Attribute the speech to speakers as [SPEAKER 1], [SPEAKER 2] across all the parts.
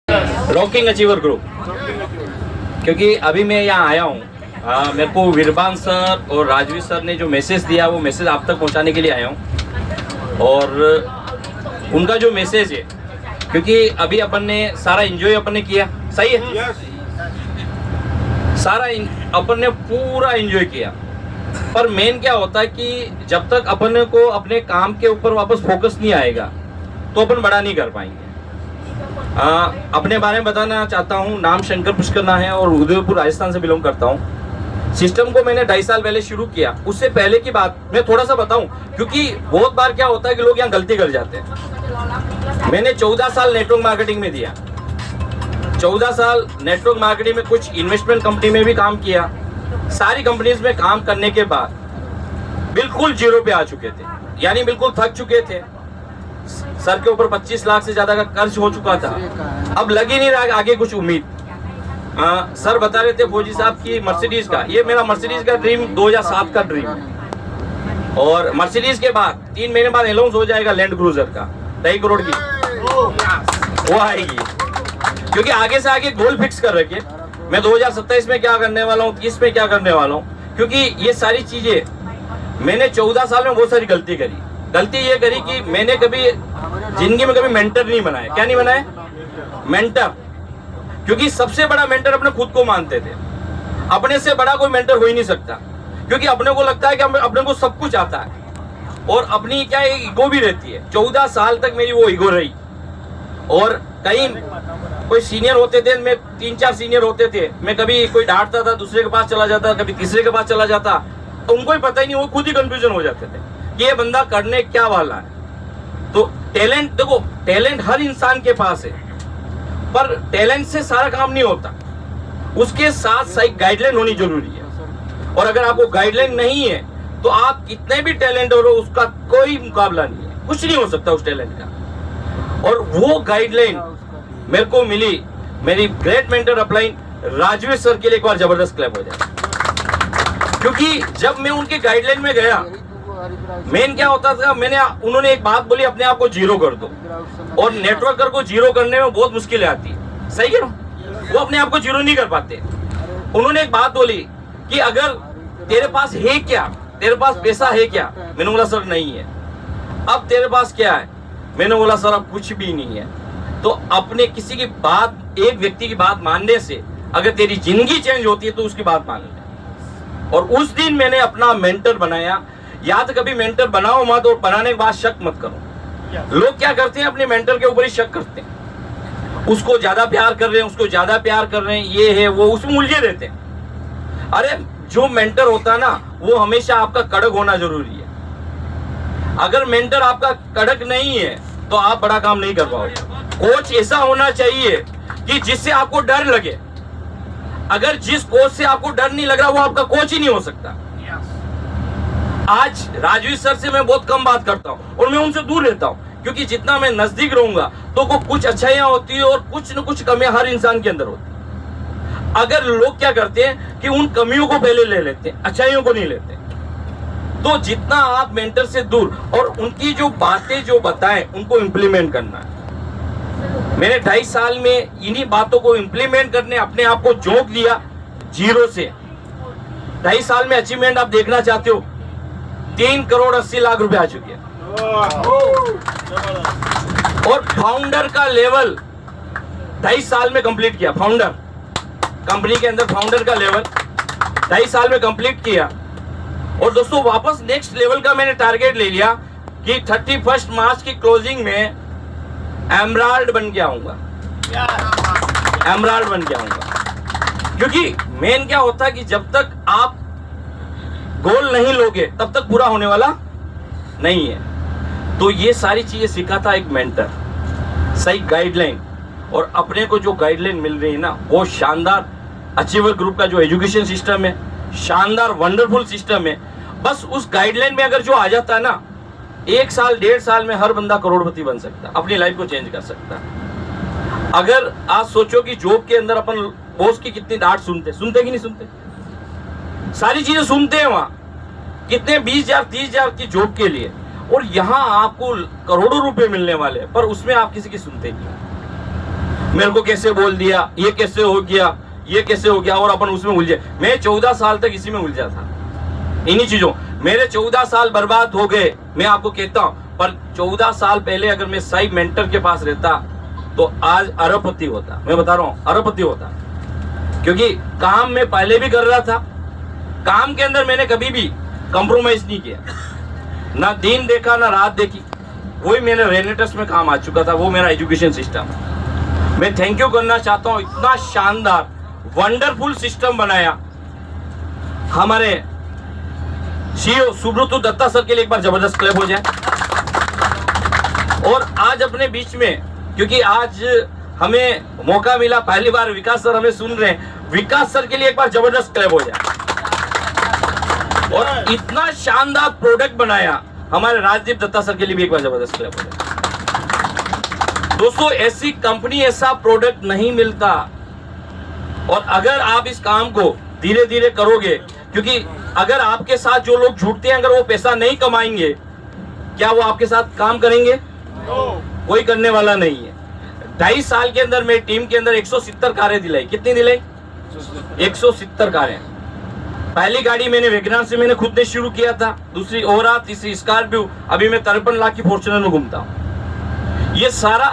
[SPEAKER 1] Rocking achiever group, क्योंकि अभी मैं यहाँ आया हूँ, मेरे को वीरबान सर और राजवीर सर ने जो मैसेज दिया वो मैसेज आप तक पहुँचाने के लिए आया हूँ। और उनका जो मैसेज है, क्योंकि अभी अपन ने सारा एंजॉय अपन ने किया, सही है, सारा अपन ने पूरा एंजॉय किया, पर मेन क्या होता है कि जब तक अपन को अपने काम के ऊपर वापस फोकस नहीं आएगा तो अपन बड़ा नहीं कर पाएंगे। अपने बारे में बताना चाहता हूँ, नाम शंकर पुष्करना है और उदयपुर राजस्थान से बिलोंग करता हूँ। सिस्टम को मैंने 2.5 साल पहले शुरू किया। उससे पहले की बात मैं थोड़ा सा बताऊं, क्योंकि बहुत बार क्या होता है कि लोग यहाँ गलती कर जाते हैं। मैंने 14 साल नेटवर्क मार्केटिंग में दिया, 14 साल नेटवर्क मार्केटिंग में, कुछ इन्वेस्टमेंट कंपनी में भी काम किया। सारी कंपनीज में काम करने के बाद बिल्कुल जीरो पे आ चुके थे, यानी बिल्कुल थक चुके थे। सर के ऊपर 25 लाख से ज्यादा का कर्ज हो चुका था, अब लग ही नहीं रहा आगे कुछ उम्मीद। सर बता रहे थे फौजी साहब की मर्सिडीज का, ये मेरा मर्सिडीज का ड्रीम 2007 का ड्रीम है। और मर्सिडीज के बाद 3 महीने बाद अनाउंस हो जाएगा लैंड क्रूजर का 2.5 करोड़ की, वो आएगी। क्योंकि आगे से आगे गोल फिक्स कर रखे, मैं 2027 में क्या करने वाला हूँ, 30 में क्या करने वाला हूँ। क्योंकि ये सारी चीजें मैंने 14 साल में बहुत सारी गलती करी। गलती ये करी कि मैंने कभी जिंदगी में कभी मेंटर नहीं बनाया। क्या नहीं बनाया? मेंटर। क्योंकि सबसे बड़ा मेंटर अपने खुद को मानते थे, अपने से बड़ा कोई मेंटर हो ही नहीं सकता। क्योंकि अपने को लगता है कि अपने को सब कुछ आता है, और अपनी क्या ईगो भी रहती है। 14 साल तक मेरी वो ईगो रही। और कहीं कोई सीनियर होते थे, मैं 3-4 सीनियर होते थे, मैं कभी कोई डांटता था, दूसरे के पास चला जाता, कभी तीसरे के पास चला जाता, उनको ही पता ही नहीं, वो खुद ही कंफ्यूजन हो जाते थे कि ये बंदा करने क्या वाला है। तो टैलेंट, देखो टैलेंट हर इंसान के पास है, पर टैलेंट से सारा काम नहीं होता, उसके साथ सही गाइडलाइन होनी जरूरी है। और अगर आपको गाइडलाइन नहीं है तो आप कितने भी टैलेंट हो, उसका कोई मुकाबला नहीं है, कुछ नहीं हो सकता उस टैलेंट का। और वो गाइडलाइन मेरे को मिली मेरी great mentor upline Rajveer sir के लिए। एक बार जबरदस्त क्लैप हो जाए, क्योंकि जब मैं उनके गाइडलाइन में गया, मेन क्या होता था, उन्होंने एक बात बोली, अपने आप को जीरो कर दो। और नेटवर्कर को जीरो करने में बहुत मुश्किल आती है, सही है ना, वो अपने आप को जीरो नहीं कर पाते। उन्होंने एक बात बोली कि अगर तेरे पास है क्या, तेरे पास पैसा है क्या? मैंने बोला सर नहीं है। अब तेरे पास क्या है? मैंने बोला सर अब कुछ भी नहीं है। तो अपने किसी की बात, एक व्यक्ति की बात मानने से अगर तेरी जिंदगी चेंज होती है तो उसकी बात मान ले। और उस दिन मैंने अपना मेंटर बनाया। याद कभी मेंटर बनाओ मत, और बनाने के बाद शक मत करो। लोग क्या करते हैं, अपने मेंटर के ऊपर ही शक करते हैं, उसको ज्यादा प्यार कर रहे हैं, उसको ज्यादा प्यार कर रहे हैं, ये है वो, उसमें उलझे रहते हैं। अरे जो मेंटर होता है ना, वो हमेशा आपका कड़क होना जरूरी है। अगर मेंटर आपका कड़क नहीं है तो आप बड़ा काम नहीं कर पाओगे। कोच ऐसा होना चाहिए कि जिससे आपको डर लगे। अगर जिस कोच से आपको डर नहीं लग रहा, वो आपका कोच ही नहीं हो सकता। आज राजवीर सर से मैं बहुत कम बात करता हूँ और मैं उनसे दूर रहता हूँ, क्योंकि जितना मैं नजदीक रहूंगा तो कुछ अच्छाइयां होती है और कुछ न कुछ कमियां हर इंसान के अंदर होती है। अगर लोग क्या करते हैं कि उन कमियों को पहले ले लेते हैं, अच्छाइयों को नहीं लेते। तो जितना आप मेंटर से दूर, और उनकी जो बातें जो बताएं उनको इम्प्लीमेंट करना है। मैंने 2.5 साल में इन्हीं बातों को इम्प्लीमेंट करने अपने आप को झोंक दिया, जीरो से। 2.5 साल में अचीवमेंट आप देखना चाहते हो, 3 करोड़ 80 लाख रुपए आ चुके हैं। और फाउंडर का लेवल 2.5 साल में कंप्लीट किया। फाउंडर, कंपनी के अंदर फाउंडर का लेवल 2.5 साल में कंप्लीट किया। और दोस्तों वापस नेक्स्ट लेवल का मैंने टारगेट ले लिया कि 31 मार्च की क्लोजिंग में एमराल्ड बन के आऊंगा, एमराल्ड बन के आऊंगा। क्योंकि मेन क्या होता है कि जब तक आप गोल नहीं लोगे तब तक पूरा होने वाला नहीं है। तो ये सारी चीजें सीखा था एक मेंटर, सही गाइडलाइन। और अपने को जो गाइडलाइन मिल रही है ना, वो शानदार अचीवर ग्रुप का जो एजुकेशन सिस्टम है, शानदार वंडरफुल सिस्टम है। बस उस गाइडलाइन में अगर जो आ जाता है ना, 1 साल 1.5 साल में हर बंदा करोड़पति बन सकता है, अपनी लाइफ को चेंज कर सकता है। अगर आप सोचो कि जॉब के अंदर अपन बॉस की कितनी डांट सुनते कि नहीं सुनते? सारी चीजें सुनते हैं वहां, कितने 20,000 30,000 की जॉब के लिए, और यहाँ आपको करोड़ों रुपए मिलने वाले, पर उसमें आप किसी की सुनते नहीं। मेरे को कैसे बोल दिया, ये कैसे हो गया, ये कैसे हो गया, और अपन उसमें उलझे। मैं 14 साल तक इसी में उलझा था, इन्हीं चीजों। मेरे 14 साल बर्बाद हो गए, मैं आपको कहता हूं। पर 14 साल पहले अगर मैं सही मेंटर के पास रहता तो आज अरबपति होता। मैं बता रहा हूं, अरबपति होता। क्योंकि काम मैं पहले भी कर रहा था, काम के अंदर मैंने कभी भी कॉम्प्रोमाइज नहीं किया, ना दिन देखा ना रात देखी। वही मेरे रेनेटस में काम आ चुका था, वो मेरा एजुकेशन सिस्टम है। मैं थैंक यू करना चाहता हूं, इतना शानदार वंडरफुल सिस्टम बनाया हमारे सीईओ सुब्रत दत्ता सर के लिए। एक बार जबरदस्त क्लैप हो जाए। और आज अपने बीच में, क्योंकि आज हमें मौका मिला, पहली बार विकास सर हमें सुन रहे हैं, विकास सर के लिए एक बार जबरदस्त क्लैप हो जाए। और इतना शानदार प्रोडक्ट बनाया हमारे राजदीप दत्ता सर के लिए भी एक बार जबरदस्त क्लैप हो जाए। दोस्तों, ऐसी कंपनी, ऐसा प्रोडक्ट नहीं मिलता। और अगर आप इस काम को धीरे धीरे करोगे, क्योंकि अगर आपके साथ जो लोग जुड़ते हैं, अगर वो पैसा नहीं कमाएंगे, क्या वो आपके साथ काम करेंगे? कोई करने वाला नहीं है। 2.5 साल के अंदर मेरी टीम के अंदर 170 कारें दिलाई। कितनी दिलाई? 170 कारें। पहली गाड़ी मैंने वैगनआर से मैंने खुद ने शुरू किया था, दूसरी ओरा, तीसरी स्कॉर्पियो, अभी मैं 53 लाख की फॉर्च्यूनर में घूमता हूं। ये सारा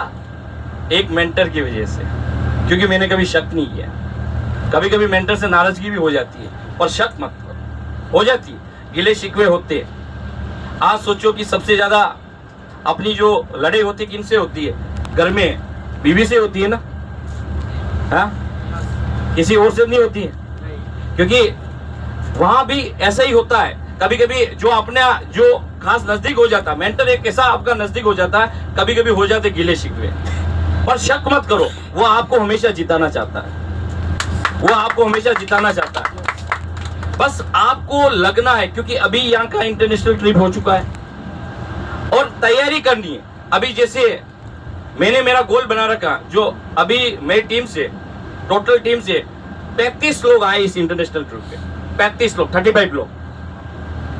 [SPEAKER 1] एक मेंटर की वजह से, क्योंकि मैंने कभी शक नहीं किया। कभी कभी मेंटर से नाराजगी भी हो जाती है, पर शक मत करो, हो जाती है, गिले शिकवे होते हैं। आज सोचो कि सबसे ज्यादा अपनी जो लड़ाई होती है किनसे होती है? घर में बीवी से होती है ना, हाँ? किसी और से नहीं होती है, क्योंकि वहां भी ऐसा ही होता है। कभी कभी जो अपने जो खास नजदीक हो जाता है, मेंटर एक ऐसा आपका नजदीक हो जाता है, कभी कभी हो जाते गिले शिकवे। पर शक मत करो, वो आपको हमेशा जिताना चाहता है, वो आपको हमेशा जिताना चाहता है। बस आपको लगना है, क्योंकि अभी यहाँ का इंटरनेशनल ट्रिप हो चुका है और तैयारी करनी है। अभी जैसे मैंने मेरा गोल बना रखा, जो अभी मेरी टीम से, टोटल टीम से 35 लोग आए इस इंटरनेशनल ट्रिप पे। 35 लोग, 35 लोग,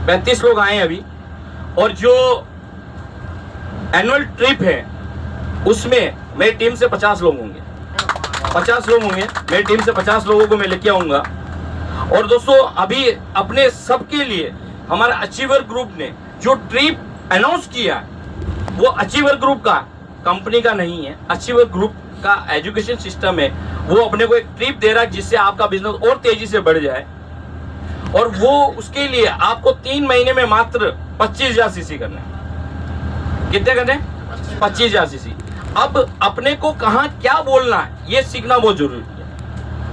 [SPEAKER 1] 35 लोग आए अभी। और जो एनुअल ट्रिप है उसमें मेरी टीम से 50 लोग होंगे, 50 लोग होंगे। मेरी टीम से 50 लोगों को मैं लेके आऊंगा। और दोस्तों, अभी अपने सबके लिए हमारा अचीवर ग्रुप ने जो ट्रिप अनाउंस किया, वो अचीवर ग्रुप का, कंपनी का नहीं है, अचीवर ग्रुप का एजुकेशन सिस्टम है। वो अपने को एक ट्रिप दे रहा है जिससे आपका बिजनेस और तेजी से बढ़ जाए। और वो उसके लिए आपको 3 महीने में मात्र 25,000 सीसी करना है। कितने करने? 25,000 सीसी। अब अपने को कहाँ क्या बोलना है, ये सीखना बहुत जरूरी है।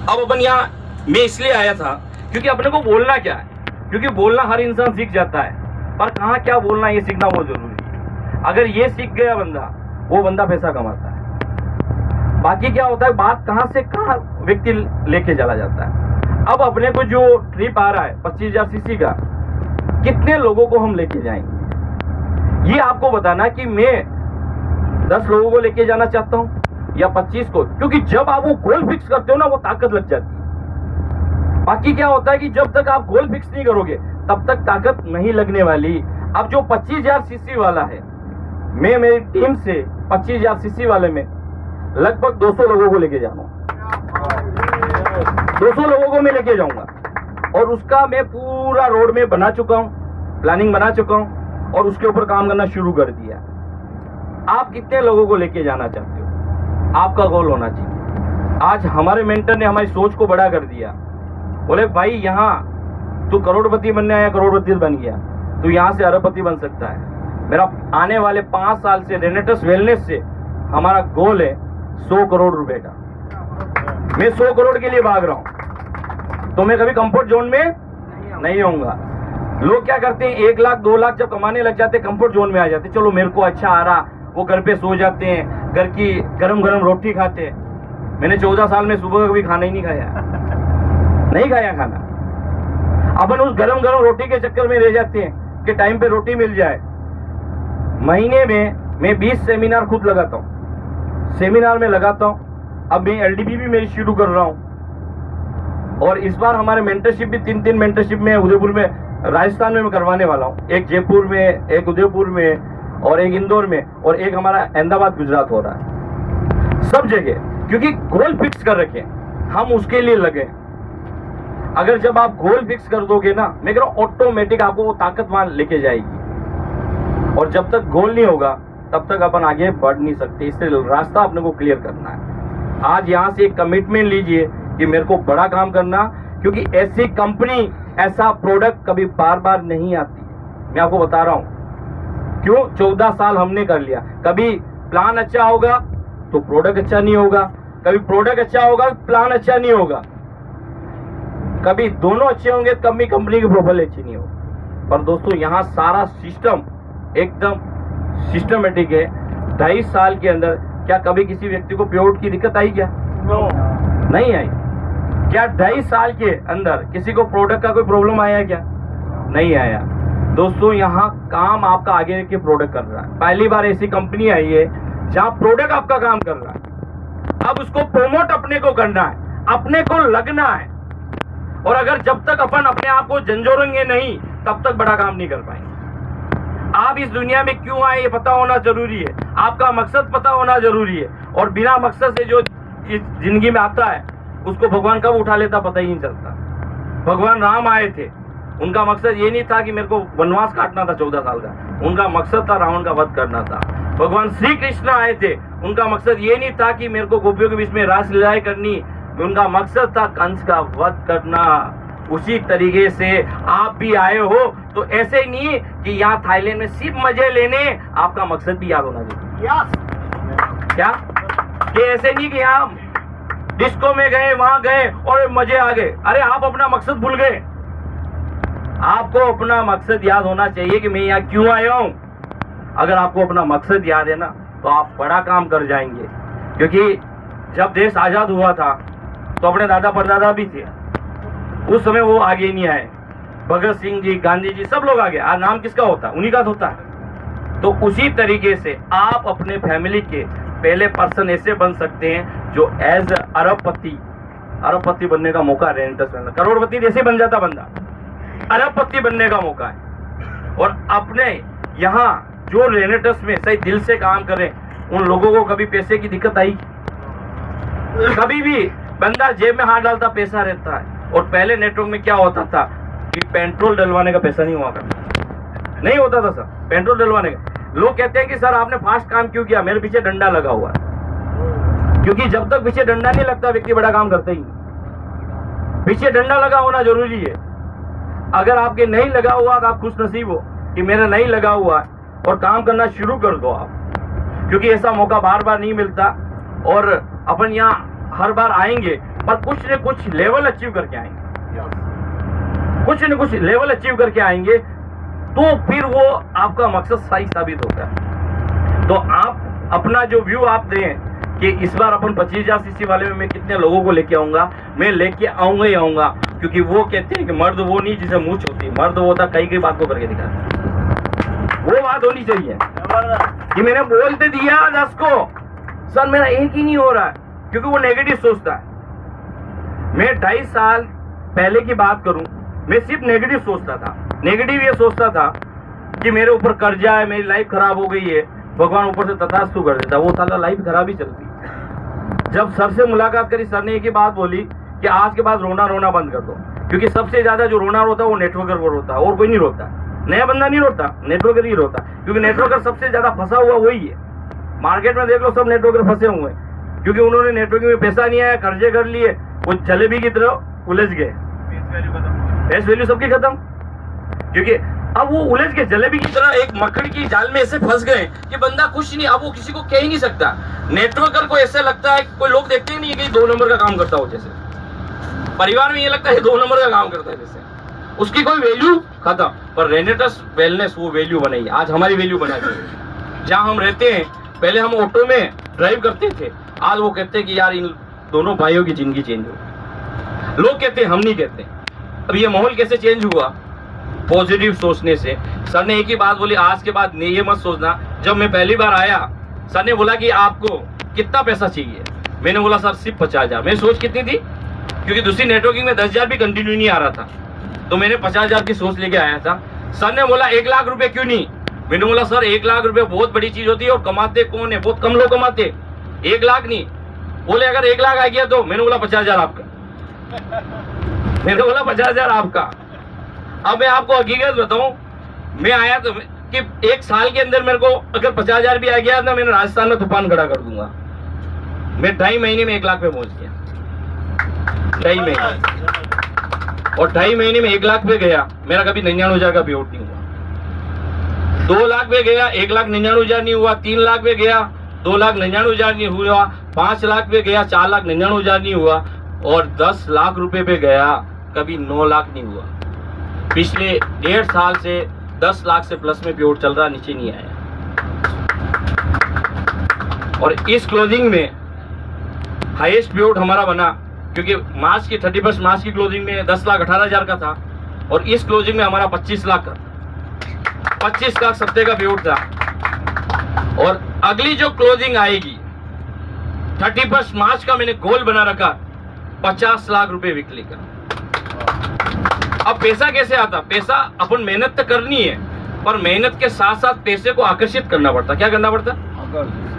[SPEAKER 1] अब अपन यहाँ मैं इसलिए आया था क्योंकि अपने को बोलना क्या है, क्योंकि बोलना हर इंसान सीख जाता है, पर कहाँ क्या बोलना है ये सीखना बहुत जरूरी है। अगर ये सीख गया बंदा, वो बंदा पैसा कमाता है। बाकी क्या होता है, बात कहाँ से कहाँ व्यक्ति लेके चला जाता है। अब अपने को जो ट्रिप आ रहा है 25,000 सीसी का, कितने लोगों को हम लेके जाएंगे, ये आपको बताना कि मैं 10 लोगों को लेके जाना चाहता हूं या 25 को। क्योंकि जब आप वो गोल फिक्स करते हो ना, वो ताकत लग जाती है। बाकी क्या होता है कि जब तक आप गोल फिक्स नहीं करोगे, तब तक ताकत नहीं लगने वाली। अब जो 25,000 सीसी वाला है, मैं मेरी टीम से 25,000 सीसी वाले में लगभग 200 लोगों को लेके जाऊंगा। 200 लोगों को मैं लेके जाऊंगा। और उसका मैं पूरा रोड में बना चुका हूं, प्लानिंग बना चुका हूं, और उसके ऊपर काम करना शुरू कर दिया। आप कितने लोगों को लेके जाना चाहते हो, आपका गोल होना चाहिए। आज हमारे मेंटर ने हमारी सोच को बड़ा कर दिया। बोले भाई, यहाँ तू करोड़पति बनने आया, करोड़पति बन गया, तू यहाँ से अरबपति बन सकता है। मेरा आने वाले 5 साल से रेनेटस वेलनेस से हमारा गोल है 100 करोड़ रुपए का। मैं 100 करोड़ के लिए भाग रहा हूं, तो मैं कभी कंफर्ट जोन में नहीं होऊंगा। लोग क्या करते हैं, 1 लाख 2 लाख जब कमाने लग जाते हैं, कंफर्ट जोन में आ जाते हैं। चलो मेरे को अच्छा आ रहा, वो घर पे सो जाते हैं, घर की गरम गरम रोटी खाते हैं। मैंने 14 साल में सुबह कभी खाना ही नहीं खाया, नहीं खाया खाना। अपन उस गरम गरम रोटी के चक्कर में रह जाते हैं कि टाइम पे रोटी मिल जाए। महीने में मैं 20 सेमिनार खुद लगाता हूँ, सेमिनार में लगाता हूँ। अब मैं एलडीबी भी मेरी शुरू कर रहा हूँ। और इस बार हमारे मेंटरशिप भी 3 मेंटरशिप में उदयपुर में, राजस्थान में मैं करवाने वाला हूँ। एक जयपुर में, एक उदयपुर में, और एक इंदौर में, और एक हमारा अहमदाबाद गुजरात हो रहा है। सब जगह क्योंकि गोल फिक्स कर रखे हम उसके लिए लगे। अगर जब आप गोल फिक्स कर दोगे ना, मैं कह रहा हूं ऑटोमेटिक आपको वो ताकत वहां लेके जाएगी। और जब तक गोल नहीं होगा तब तक अपन आगे बढ़ नहीं सकते। इसलिए रास्ता अपने को क्लियर करना है। आज यहां से एक कमिटमेंट लीजिए कि मेरे को बड़ा काम करना, क्योंकि ऐसी कंपनी, ऐसा प्रोडक्ट कभी बार बार नहीं आती। मैं आपको बता रहा हूं क्यों। 14 साल हमने कर लिया। कभी प्लान अच्छा होगा तो प्रोडक्ट अच्छा नहीं होगा, कभी प्रोडक्ट अच्छा होगा प्लान अच्छा नहीं होगा, कभी दोनों अच्छे होंगे कभी कंपनी की प्रोफाइल अच्छी नहीं होगी। पर दोस्तों यहाँ सारा सिस्टम एकदम सिस्टमेटिक है। 2.5 साल के अंदर क्या कभी किसी व्यक्ति को पेआउट की दिक्कत आई क्या? नहीं आई। क्या 2.5 साल के अंदर किसी को प्रोडक्ट का कोई प्रॉब्लम आया क्या? नहीं आया। दोस्तों यहाँ काम आपका आगे के प्रोडक्ट कर रहा है। पहली बार ऐसी कंपनी आई है जहाँ प्रोडक्ट आपका काम कर रहा है। अब उसको प्रमोट अपने को करना है, अपने को लगना है। और अगर जब तक अपन अपने आप को झंझोरेंगे नहीं तब तक बड़ा काम नहीं कर पाएंगे। आप इस दुनिया में क्यों आए ये पता होना जरूरी है, आपका मकसद पता होना जरूरी है। और बिना मकसद से जो इस जिंदगी में आता है उसको भगवान कब उठा लेता पता ही नहीं चलता। भगवान राम आए थे, उनका मकसद ये नहीं था कि मेरे को वनवास काटना था 14 साल का, उनका मकसद था रावण का वध करना था। भगवान श्री कृष्ण आए थे, उनका मकसद ये नहीं था कि मेरे को गोपियों के बीच में रासलीलाएं करनी, उनका मकसद था कंस का वध करना। उसी तरीके से आप भी आए हो तो ऐसे ही नहीं कि यहाँ थाईलैंड में सिर्फ मजे लेने, आपका मकसद भी याद होना चाहिए। क्या ये ऐसे नहीं कि हम डिस्को में गए, वहां गए और मजे आ गए। अरे आप अपना मकसद भूल गए। आपको अपना मकसद याद होना चाहिए कि मैं यहाँ क्यों आया हूं। अगर आपको अपना मकसद याद है ना तो आप बड़ा काम कर जाएंगे। क्योंकि जब देश आजाद हुआ था तो अपने दादा परदादा भी थे, उस समय वो आगे नहीं आए। भगत सिंह जी, गांधी जी, सब लोग आगे। आज नाम किसका होता है? उन्हीं का होता है। तो उसी तरीके से आप अपने फैमिली के पहले पर्सन ऐसे बन सकते हैं जो एज अरबपति बनने का मौका है। करोड़पति जैसे बन जाता बंदा, अरबपति बनने का मौका है। और अपने यहाँ जो रेनेटस में सही दिल से काम करें, उन लोगों को कभी पैसे की दिक्कत आई? कभी भी बंदा जेब में हाथ डालता पैसा रहता है। और पहले नेटवर्क में क्या होता था कि पेट्रोल डलवाने का पैसा नहीं हुआ करता, नहीं होता था सर पेट्रोल डलवाने का। लोग कहते हैं कि सर आपने फास्ट काम क्यों किया? मेरे पीछे डंडा लगा हुआ है। क्योंकि जब तक पीछे डंडा नहीं लगता व्यक्ति बड़ा काम करता ही नहीं। पीछे डंडा लगा होना जरूरी है। अगर आपके नहीं लगा हुआ तो आप खुश नसीब हो कि मेरा नहीं लगा हुआ है, और काम करना शुरू कर दो आप। क्योंकि ऐसा मौका बार बार नहीं मिलता। और अपन यहाँ हर बार आएंगे पर कुछ न कुछ लेवल अचीव करके आएंगे, कुछ न कुछ लेवल अचीव करके आएंगे, तो फिर वो आपका मकसद सही साबित होता है। तो आप अपना जो व्यू आप दें कि इस बार अपन 25,000 सीसी वाले में मैं कितने लोगों को लेके आऊंगा, मैं लेके आऊंगा ही आऊंगा। क्योंकि वो कहते हैं कि मर्द वो नहीं जिसे मूंछ होती, मर्द वो होता कई बात को करके दिखाता। वो बात होनी चाहिए कि मैंने बोलते दिया 10 को, सर मेरा एक ही नहीं हो रहा है, क्योंकि वो नेगेटिव सोचता है। मैं 2.5 साल पहले की बात करूं, मैं सिर्फ नेगेटिव सोचता था। नेगेटिव ये सोचता था कि मेरे ऊपर कर्जा है, मेरी लाइफ खराब हो गई है, भगवान ऊपर से तथास्तु कर देता। वो साला लाइफ खराब ही चलती। जब सर से मुलाकात करी, सर ने एक ही बात बोली कि आज के बाद रोना बंद कर दो। क्योंकि सबसे ज्यादा जो रोना रोता है वो नेटवर्कर को रोता है, और कोई नहीं रोता। नया बंदा नहीं रोता, नेटवर्कर ही रोता। क्योंकि नेटवर्कर सबसे ज्यादा फंसा हुआ वही है। मार्केट में देख लो सब नेटवर्कर फंसे हुए हैं, क्योंकि उन्होंने नेटवर्किंग में पैसा नहीं आया, कर्जे कर लिए, वो जलेबी की तरह उलझ गए। फेस वैल्यू सबकी खत्म। क्योंकि अब वो उलझ के जलेबी की तरह एक मकड़ी की जाल में ऐसे फंस गए कि बंदा कुछ नहीं, अब वो किसी को कह ही नहीं सकता। नेटवर्कर को ऐसा लगता है, कोई लोग देखते ही नहीं कि 2 नंबर का काम करता हो। जैसे परिवार में ये लगता है 2 नंबर का काम करता है, जैसे उसकी कोई वैल्यू खत्म। पर रेनेटस वेलनेस वो वैल्यू बनाई, आज हमारी वैल्यू बना दी। जहाँ हम रहते हैं, पहले हम ऑटो में ड्राइव करते थे, आज वो कहते हैं कि यार इन दोनों भाइयों की जिंदगी चेंज हो। लोग कहते हैं, हम नहीं कहते। अब ये माहौल कैसे चेंज हुआ? पॉजिटिव सोचने से। सर ने एक ही बात बोली, आज के बाद ये मत सोचना। जब मैं पहली बार आया, सर ने बोला कि आपको कितना पैसा चाहिए? मैंने बोला सर सिर्फ 50,000। मेरी सोच कितनी थी? क्योंकि दूसरी नेटवर्किंग में 10,000 भी कंटिन्यू नहीं आ रहा था, तो मैंने 50,000 की सोच लेके आया था। सर ने बोला 1 लाख रुपए क्यों नहीं? मैंने बोला सर 1 लाख रुपए बहुत बड़ी चीज होती है, और कमाते कौन है? बहुत कम लोग कमाते। 1 लाख नहीं, बोले अगर 1 लाख आ गया तो, मैंने बोला 50,000 आपका। मैंने बोला 50,000 आपका। अब मैं आपको हकीकत बताऊं, मैं आया तो कि 1 साल के अंदर मेरे को अगर 50,000 भी आ गया ना, मैंने राजस्थान में तूफान खड़ा कर दूंगा। मैं 2.5 महीने में 1 लाख पे पहुंच गया, 2.5 महीने, और 2.5 महीने में 1 लाख पे गया। मेरा कभी 99,000 का पेआउट नहीं हुआ। 2 लाख पे गया, 1,99,000 नहीं हुआ। 3 लाख पे गया, 2,99,000 नहीं हुआ। 5 लाख पे गया, 4,99,000 नहीं हुआ। और 10 लाख रुपए पे गया, कभी 9 लाख नहीं हुआ। पिछले 1.5 साल से 10 लाख से प्लस में पेआउट चल रहा, नीचे नहीं आया। और इस क्लोजिंग में हाईएस्ट पेआउट हमारा बना, क्योंकि मार्च की 31 मार्च की क्लोजिंग में 10,18,000 का था, और इस क्लोजिंग में हमारा 25 लाख का, 25 लाख सप्ते का पेआउट था। और अगली जो क्लोजिंग आएगी 31 मार्च का, मैंने गोल बना रखा 50 लाख रुपए वीकली का। अब पैसा कैसे आता? पैसा अपन मेहनत तो करनी है, पर मेहनत के साथ साथ पैसे को आकर्षित करना पड़ता। क्या करना पड़ता?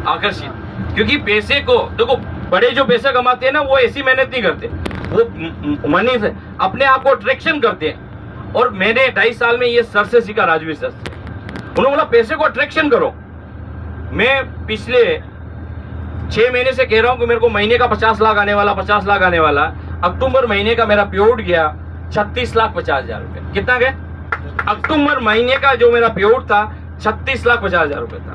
[SPEAKER 1] आकर्षित। क्योंकि पैसे को देखो, बड़े जो पैसे कमाते हैं ना, वो ऐसी मेहनत नहीं करते, वो मनी से अपने आप को अट्रैक्शन करते हैं। और मैंने 2.5 साल में ये सर से सीखा, राजवीर सर से। उन्होंने बोला पैसे को अट्रैक्शन करो। मैं पिछले 6 महीने से कह रहा हूं कि मेरे को महीने का 50 लाख आने वाला, 50 लाख आने वाला। अक्टूबर महीने का मेरा पेआउट गया 36,50,000 रुपए। कितना गया? अक्टूबर महीने का जो मेरा पेआउट था 36,50,000 रुपए था।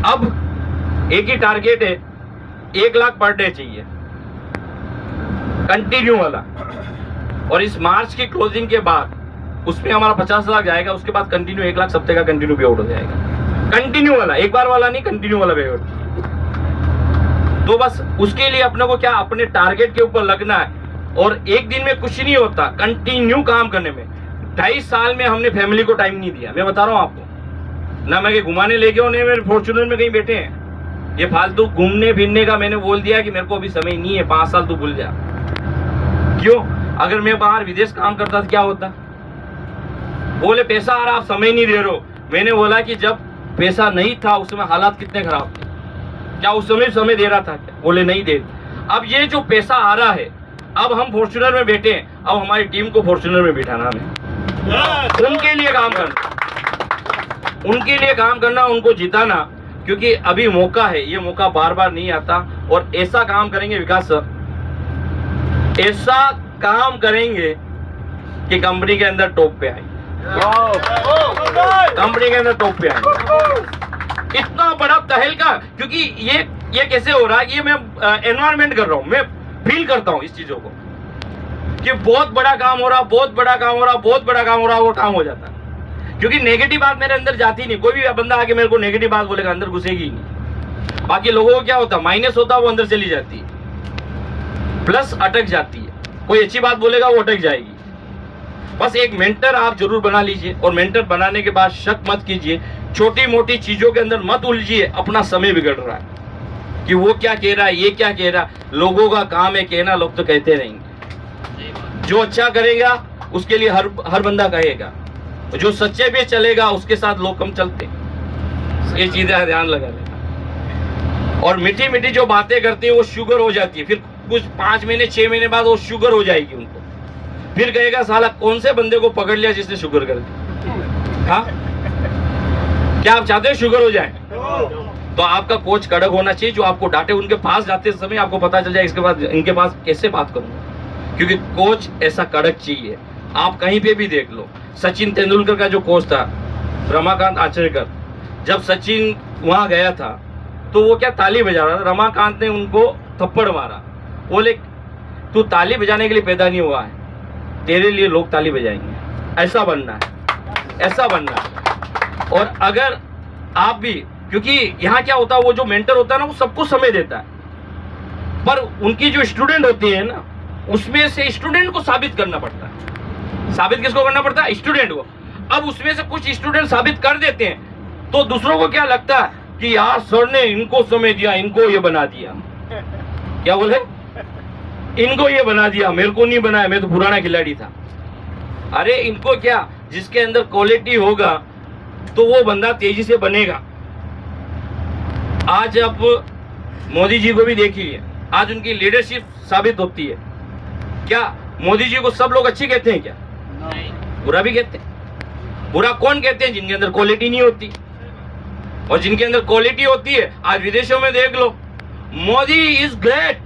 [SPEAKER 1] अब एक ही टारगेट है, 1 लाख पर डे चाहिए, कंटिन्यू वाला। और इस मार्च की क्लोजिंग के बाद उसमें हमारा 50 लाख जाएगा, उसके बाद कंटिन्यू 1 लाख सप्ते का कंटिन्यू पेआउट हो जाएगा। कंटिन्यू वाला, एक बार वाला नहीं, कंटिन्यू वाला पेआउट। तो बस उसके लिए अपने को क्या, अपने टारगेट के ऊपर लगना है। और एक दिन में कुछ नहीं होता, कंटिन्यू काम करने में। 2.5 साल में हमने फैमिली को टाइम नहीं दिया। मैं बता रहा हूँ आपको, ना मैं घुमाने लेके हो, नहीं मेरे फॉर्च्यूनर में कहीं बैठे हैं। ये फालतू घूमने फिरने का मैंने बोल दिया कि मेरे को अभी समय नहीं है, 5 साल तू भूल जा। क्यों? अगर मैं बाहर विदेश काम करता तो क्या होता? बोले पैसा आ रहा, आप समय नहीं दे रहे हो। मैंने बोला कि जब पैसा नहीं था उस समय हालात कितने खराब थे, क्या उस समय दे रहा था क्या? बोले नहीं दे। अब ये जो पैसा आ रहा है, अब हम फॉर्च्यूनर में बैठे हैं, अब हमारी टीम को फॉर्च्यूनर में बिठाना है, उनके लिए काम करना, उनके लिए काम करना, उनको जिताना। क्योंकि अभी मौका है, ये मौका बार बार नहीं आता। और ऐसा काम करेंगे विकास सर, ऐसा काम करेंगे कि कंपनी के अंदर टॉप पे आएंगे, कंपनी के अंदर टॉप पे आएंगे। इतना बड़ा तहलका, क्योंकि ये कैसे हो रहा है, ये मैं एनवायरमेंट कर रहा हूं, मैं फील करता हूं इस चीजों को कि बहुत बड़ा काम हो रहा, बहुत बड़ा काम हो रहा, बहुत बड़ा काम हो रहा, वो काम हो जाता है। क्योंकि नेगेटिव बात मेरे अंदर जाती नहीं। कोई भी बंदा आके मेरे को नेगेटिव बात बोलेगा, अंदर घुसेगी ही नहीं। बाकी लोगों को क्या होता, माइनस होता, वो अंदर चली जाती है, प्लस अटक जाती है। कोई अच्छी बात बोलेगा, वो अटक जाएगी। बस एक मेंटर आप जरूर बना लीजिए, और मेंटर बनाने के बाद शक मत कीजिए, छोटी मोटी चीजों के अंदर मत उलझिए। अपना समय बिगड़ रहा है कि वो क्या कह रहा है, ये क्या कह रहा है। लोगों का काम है कहना, लोग तो कहते रहेंगे। जो अच्छा करेगा उसके लिए हर बंदा कहेगा, जो सच्चे पे चलेगा उसके साथ लोग कम चलते। ये चीजें ध्यान लगा लेना। और मीठी मीठी जो बातें करते हैं वो शुगर हो जाती है, फिर कुछ 5 महीने 6 महीने बाद वो शुगर हो जाएगी उनको। फिर कहेगा साला कौन से बंदे को पकड़ लिया जिसने शुगर कर दी। हाँ, क्या आप चाहते हो शुगर हो जाए? तो आपका कोच कड़क होना चाहिए, जो आपको डांटे। उनके पास जाते समय आपको पता चल जाए इसके बाद इनके पास कैसे बात करूंगा, क्योंकि कोच ऐसा कड़क चाहिए। आप कहीं पे भी देख लो, सचिन तेंदुलकर का जो कोच था रमाकांत आचरेकर, जब सचिन वहां गया था तो वो क्या ताली बजा रहा था, रमाकांत ने उनको थप्पड़ मारा। बोले तू ताली बजाने के लिए पैदा नहीं हुआ है, तेरे लिए लोग ताली बजाएंगे। ऐसा बनना है, ऐसा बनना है। और अगर आप भी, क्योंकि यहाँ क्या होता है, वो जो मेंटर होता है ना, वो सबको समय देता है, पर उनकी जो स्टूडेंट होती है ना, उसमें से स्टूडेंट को साबित करना पड़ता है। साबित किसको करना पड़ता है? स्टूडेंट को। अब उसमें से कुछ स्टूडेंट साबित कर देते हैं तो दूसरों को क्या लगता है कि यार सर ने इनको समय दिया, इनको ये बना दिया। क्या बोले? इनको ये बना दिया, मेरे को नहीं बनाया, मैं तो पुराना खिलाड़ी था। अरे इनको क्या, जिसके अंदर क्वालिटी होगा तो वो बंदा तेजी से बनेगा। आज अब मोदी जी को भी देखिए, आज उनकी लीडरशिप साबित होती है। क्या मोदी जी को सब लोग अच्छे कहते हैं क्या? बुरा भी कहते हैं। बुरा कौन कहते हैं? जिनके अंदर क्वालिटी नहीं होती। और जिनके अंदर क्वालिटी होती है, आज विदेशों में देख लो, मोदी इज ग्रेट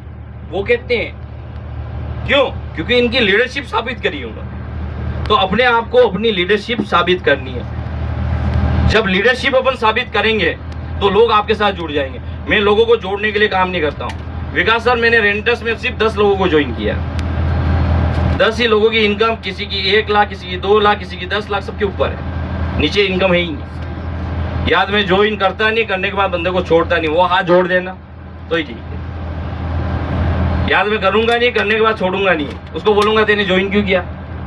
[SPEAKER 1] वो कहते हैं। क्यों? क्योंकि इनकी लीडरशिप साबित करी उन्होंने। तो अपने आप को अपनी लीडरशिप साबित करनी है। जब लीडरशिप अपन साबित करेंगे तो लोग आपके साथ जुड़ जाएंगे। मैं लोगों को जोड़ने के लिए काम नहीं करता हूँ। विकास सर, मैंने रेंटस में सिर्फ 10 लोगों को ज्वाइन किया। 10 ही लोगों की इनकम, किसी की 1 लाख, किसी की 2 लाख, किसी की 10 लाख, सबके ऊपर है। नीचे इनकम है ही नहीं। याद में ज्वाइन करता नहीं, करने के बाद बंदे को छोड़ता नहीं, वो हाथ जोड़ देना तो ही ठीक है। याद में करूंगा नहीं, करने के बाद छोड़ूंगा नहीं, उसको बोलूंगा तेने ज्वाइन क्यों किया?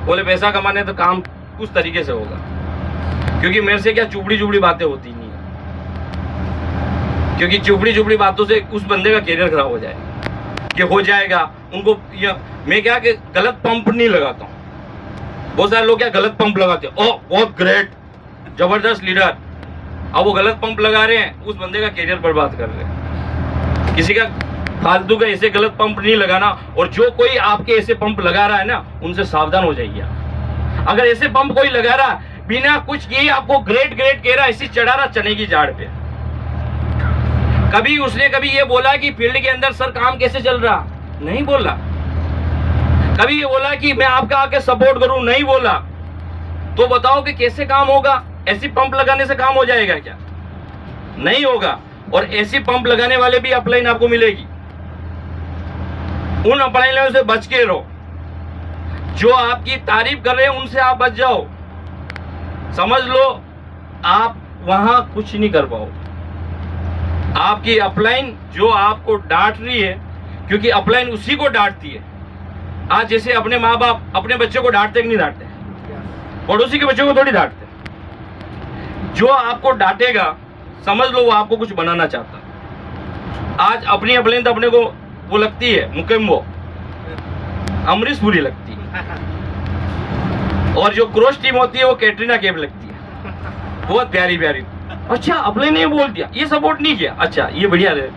[SPEAKER 1] बोले पैसा कमाने, तो काम उस तरीके से होगा। क्योंकि मेरे से क्या चुपड़ी चुपड़ी बातें होती नहीं है। क्योंकि चुपड़ी चुपड़ी बातों से उस बंदे का कैरियर खराब हो जाएगा, कि हो जाएगा उनको। मैं क्या कि गलत पंप नहीं लगाता हूँ। बहुत सारे लोग क्या गलत पंप लगाते हैं, ओह बहुत ग्रेट, जबरदस्त लीडर। अब वो गलत पंप लगा रहे हैं, उस बंदे का कैरियर बर्बाद कर रहे हैं। किसी का फालतू का ऐसे गलत पंप नहीं लगाना। और जो कोई आपके ऐसे पंप लगा रहा है ना, उनसे सावधान हो जाइए। अगर ऐसे पंप कोई लगा रहा बिना कुछ किए, आपको ग्रेट ग्रेट कह रहा, ऐसी चढ़ा रहा चने की झाड़ पे, कभी उसने कभी ये बोला कि फील्ड के अंदर सर काम कैसे चल रहा? नहीं बोला। कभी ये बोला कि मैं आपका आके सपोर्ट करूं? नहीं बोला। तो बताओ कि कैसे काम होगा? ऐसी पंप लगाने से काम हो जाएगा क्या? नहीं होगा। और ऐसी पंप लगाने वाले भी अपलाइन आपको मिलेगी। उन अपलाइनों से बच के रहो। जो आपकी तारीफ कर रहे हैं उनसे आप बच जाओ। समझ लो आप वहां कुछ नहीं कर पाओ। आपकी अपलाइन जो आपको डांट रही है, क्योंकि अपलाइन उसी को डांटती है। आज जैसे अपने माँ बाप अपने बच्चों को डांटते कि नहीं डांटते? पड़ोसी के बच्चों को थोड़ी डांटते। जो आपको डांटेगा समझ लो वो आपको कुछ बनाना चाहता। आज अपनी अपलाइन तो अपने को वो लगती है मुकम्मो, अमरीश पुरी लगती है। और जो क्रॉस टीम होती है वो कैटरीना कैफ लगती है, बहुत प्यारी प्यारी। अच्छा अपने ने बोल दिया, ये सपोर्ट नहीं किया, अच्छा ये बढ़िया है,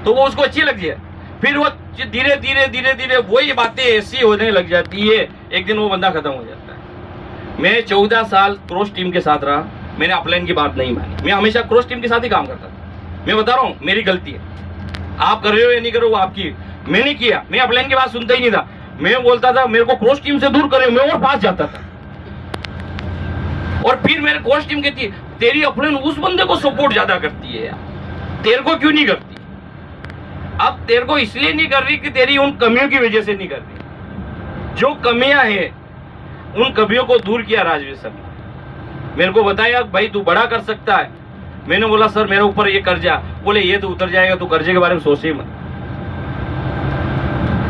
[SPEAKER 1] तो वो उसको अच्छी लगती है। फिर वो धीरे धीरे धीरे धीरे वही बातें ऐसी होने लग जाती है, एक दिन वो बंदा खत्म हो जाता है। मैं 14 साल क्रॉस टीम के साथ रहा, मैंने अपलाइन की बात नहीं मानी। मैं हमेशा क्रॉस टीम के साथ ही काम करता था। मैं बता रहा हूँ मेरी गलती है। आप कर रहे हो या नहीं कर रहे हो वो आपकी। मैंने किया, मैं अपलाइन की बात सुनता ही नहीं था। मैं बोलता था मेरे को क्रॉस टीम से दूर करे, मैं और पास जाता था। और फिर मेरे क्रॉस टीम कहती है तेरी अपलाइन उस बंदे को सपोर्ट ज्यादा करती है यार, तेरे को क्यों नहीं करती? अब तेरे को इसलिए नहीं कर रही कि तेरी उन कमियों की वजह से नहीं कर रही। जो कमियां हैं उन कमियों को दूर किया राजवीर सर ने। मेरे को बताया भाई तू बड़ा कर सकता है। मैंने बोला सर मेरे ऊपर ये कर्जा। बोले ये तो उतर जाएगा, तू कर्जे के बारे में सोच ही मत।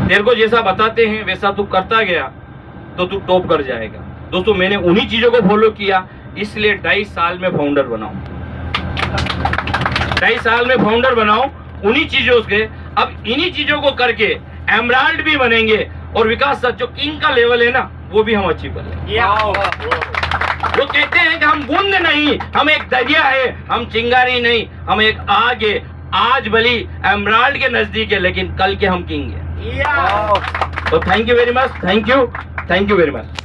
[SPEAKER 1] तेरे को जैसा बताते हैं वैसा तू करता गया तो तू टॉप कर जाएगा। दोस्तों मैंने उन्हीं चीजों को फॉलो किया, इसलिए 2.5 साल में फाउंडर बनाऊं। 2.5 साल में फाउंडर बनाऊं उन्हीं चीजों के। अब इन्हीं चीजों को करके एमराल्ड भी बनेंगे और विकास सर जो किंग का लेवल है ना वो भी हम अचीव कर लेंगे। वो कहते हैं कि हम बूंद नहीं, हम एक दरिया है, हम चिंगारी नहीं, हम एक आग है। आज भली एमराल्ड के नजदीक है लेकिन कल के हम किंग है। तो thank you very much, thank you very much.